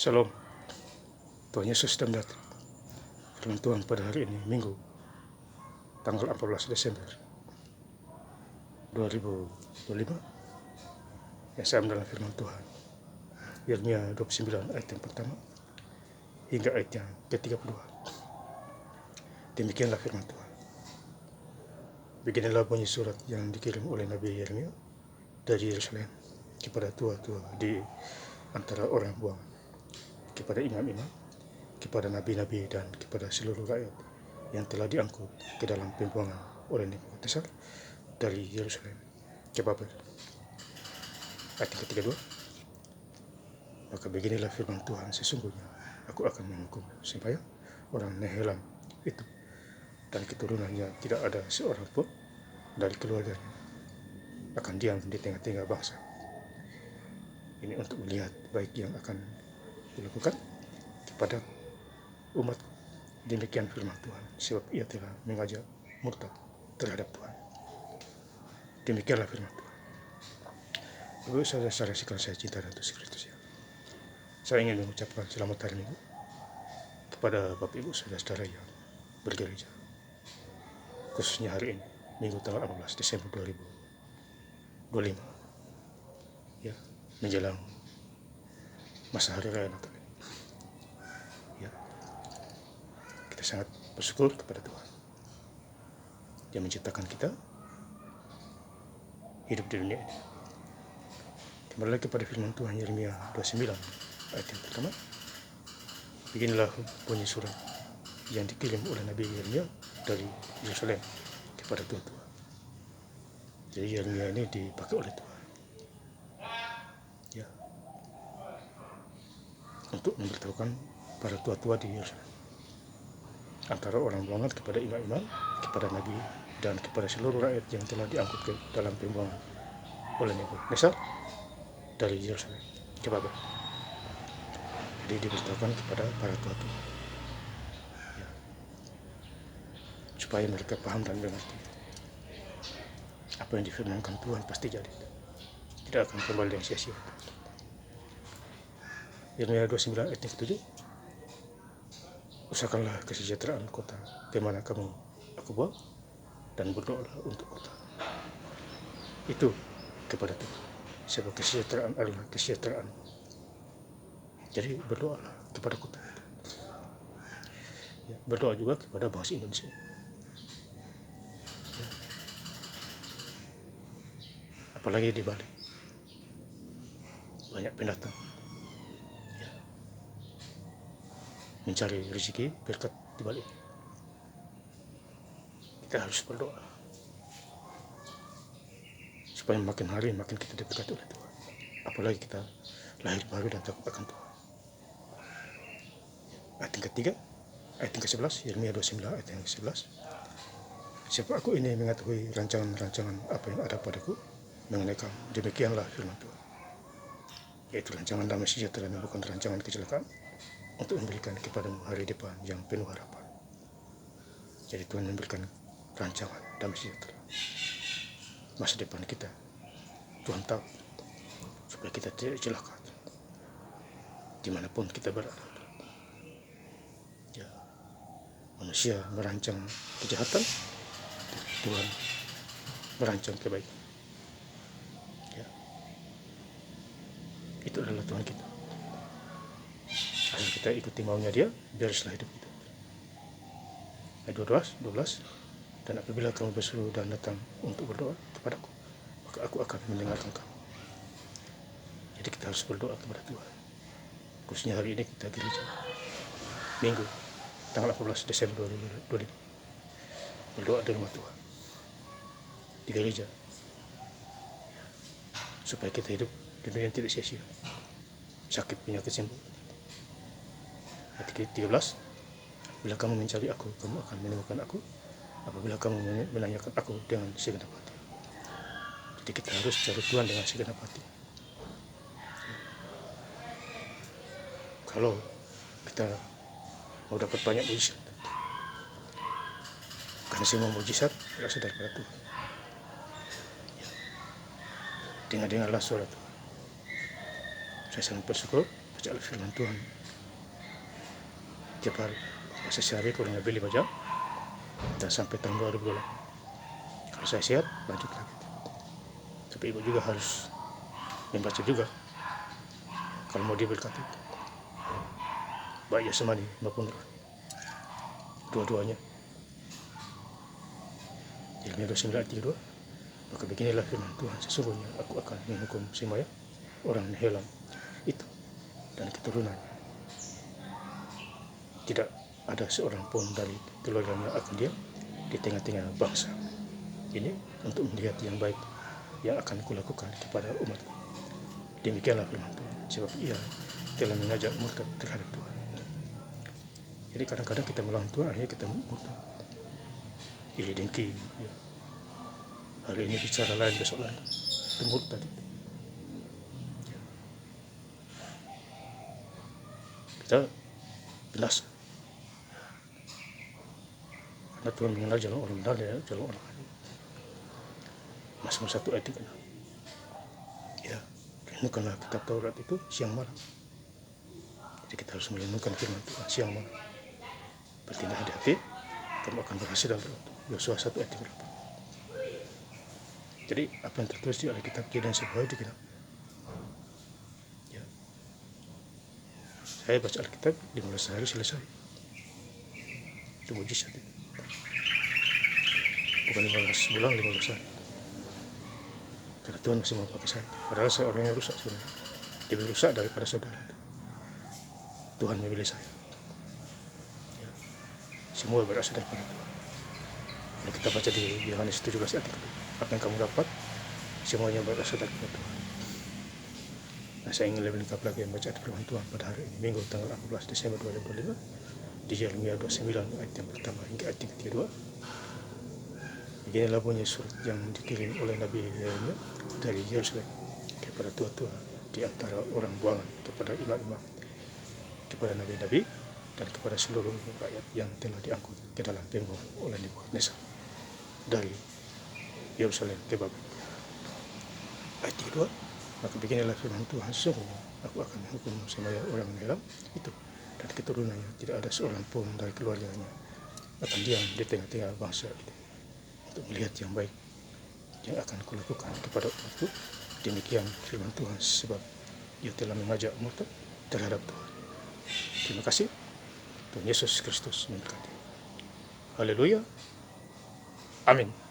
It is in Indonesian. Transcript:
Shalom, Tuhan Yesus dan datang. Firman Tuhan pada hari ini, Minggu, tanggal 14 Desember 2025. Yang saya ambil dalam firman Tuhan, Yeremia 29 ayat yang pertama hingga ayat yang ke-32. Demikianlah firman Tuhan. Beginilah bunyi surat yang dikirim oleh Nabi Yeremia dari Yerusalem kepada tua-tua di antara orang buangan, kepada imam-imam, kepada nabi-nabi, dan kepada seluruh rakyat yang telah diangkut ke dalam pembuangan oleh Nebukadnezar dari Yerusalem ke Babel. Ayat yang ke-32. Maka beginilah firman Tuhan, sesungguhnya aku akan menghukum supaya orang Nehelam itu dan keturunannya tidak ada seorang pun dari keluarganya akan diam di tengah-tengah bangsa ini untuk melihat baik yang akan dilakukan kepada umat. Demikian firman Tuhan, sebab ia telah mengajak murtad terhadap Tuhan. Demikianlah firman Tuhan. Ibu saudara-saudara sekalian saya cinta dan Yesus Kristus, ya. Saya ingin mengucapkan selamat hari Minggu kepada Bapak Ibu saudara-saudara yang bergereja, khususnya hari ini, Minggu tanggal 14 Desember 2025, ya, menjelang masa hari raya Natal. Ya, kita sangat bersyukur kepada Tuhan yang menciptakan kita hidup di dunia ini. Kembali lagi kepada firman Tuhan Yeremia 29 ayat yang pertama. Beginilah bunyi surat yang dikirim oleh Nabi Yeremia dari Yerusalem kepada tua-tua. Jadi Yeremia ini dipakai oleh Tuhan, ya, untuk memberitahukan para tua-tua di Yerusalem, antara orang buangan kepada imam-imam, kepada nabi, dan kepada seluruh rakyat yang telah diangkut ke dalam pembuangan oleh Nebukadnezar dari Yerusalem ke Babel. Jadi diberitahukan kepada para tua-tua, ya, supaya mereka paham dan mengerti apa yang difirmankan Tuhan pasti jadi, tidak akan kembali yang sia-sia. Yeremia 29 ayat yang ke-7. Usahakanlah kesejahteraan kota kemana kamu aku buang, dan berdoalah untuk kota itu kepada Tuhan, sebab kesejahteraan adalah kesejahteraan. Jadi berdoalah kepada kota itu, ya, berdoa juga kepada bangsa Indonesia, ya. Apalagi di Bali banyak pendatang, ya, mencari rezeki berkat di Bali. Kita harus berdoa supaya makin hari makin kita diberkati oleh Tuhan. Apalagi kita lahir baru dan takut akan Tuhan. Ayat yang ketiga, ayat yang ke-11, Yeremia 29 ayat yang ke-11. Sebab aku ini mengetahui rancangan-rancangan apa yang ada padaku mengenai kamu. Demikianlah firman Tuhan, yaitu rancangan damai sejahtera dan bukan rancangan kecelakaan, untuk memberikan kepadamu hari depan yang penuh harapan. Jadi Tuhan memberikan rancangan damai sejahtera. Masa depan kita Tuhan tahu, supaya kita tidak celaka dimanapun kita berada. Ya, manusia merancang kejahatan, Tuhan merancang kebaikan. Ya, itu adalah Tuhan kita. Asal kita ikuti maunya Dia, bereslah hidup kita. Ayat 12. Dan apabila kamu berseru dan datang untuk berdoa kepadaku, maka aku akan mendengarkan kamu. Jadi kita harus berdoa kepada Tuhan. Khususnya hari ini kita gereja, Minggu tanggal 14 Desember 2025, berdoa di rumah Tuhan, di gereja, supaya kita hidup di dunia yang tidak sia-sia, sakit penyakit sembuh. Ayat 13. Bila kamu mencari aku, kamu akan menemukan aku, apabila kamu menanyakan aku dengan segenap hati. Jadi kita harus cari Tuhan dengan segenap hati. Kalau kita mau dapat banyak mujizat, karena semua mujizat berasal daripada Tuhan, ya. Dengar-dengarlah suara Tuhan. Saya sangat bersyukur baca firman Tuhan tiap hari, sehari kurang lebih 5 jam dan sampai tahun 2028. Kalau saya sehat lanjut lagi. Tapi ibu juga harus membaca juga kalau mau diberkati, baik jasmani maupun rohani, dua-duanya. Yeremia 29 ayat 32, maka beginilah firman Tuhan, sesungguhnya aku akan menghukum semua orang Helam itu dan keturunannya. Tidak ada seorang pun dari keluarganya akan diam di tengah-tengah bangsa ini untuk melihat yang baik yang akan kulakukan kepada umatku. Demikianlah firman Tuhan, sebab ia telah mengajak murtad terhadap Tuhan. Jadi kadang-kadang kita melawan Tuhan, akhirnya kita murtad, iri dengki, ya. Hari ini bicara lain, besok lain, itu murtad. Kita binasa karena Tuhan mengenal jalan orang benar dan jalan orang lain. Mazmur 1 ayat 3. Ya, renungkanlah kitab Taurat itu siang malam. Jadi kita harus merenungkan firman Tuhan siang malam. Bertindak hati-hati, kamu akan berhasil dalam berdoa. Yosua 1 ayat 38. Jadi apa yang tertulis di Alkitab dan sebuah di kitab. Ya. Saya baca Alkitab 15 hari selesai. Itu mujizat. Bukan 15 bulan, 15 hari. Karena Tuhan masih mau pakai saya. Padahal saya orang yang rusak sebenarnya. Lebih rusak daripada saudara. Tuhan memilih saya. Ya. Semua berasal daripada Tuhan. Kalau kita baca di Yohanes 17 ayat 3, apa yang kamu dapat, semuanya berasal dari Tuhan. Nah, saya ingin lebih lengkap lagi membaca firman Tuhan pada hari ini, Minggu tanggal 14 Desember 2025, di Yeremia 29 ayat yang pertama hingga ayat yang ke-32. Beginilah bunyi surat yang dikirim oleh Nabi Yeremia dari Yerusalem kepada tua-tua di antara orang buangan, kepada imam-imam, kepada nabi-nabi, dan kepada seluruh rakyat yang telah diangkut ke dalam genggaman oleh Nebukadnezar dari Yerusalem ke Babel. Ayat 2, maka beginilah firman Tuhan, sesungguhnya aku akan menghukum semua orang Helam itu dan keturunannya, tidak ada seorang pun dari keluarganya akan diam di tengah-tengah bangsa itu untuk melihat yang baik yang akan kulakukan kepada umatku. Demikian firman Tuhan, sebab ia telah mengajak murtad terhadap Tuhan. Terima kasih. Tuhan Yesus Kristus memberkati. Haleluya. Amin.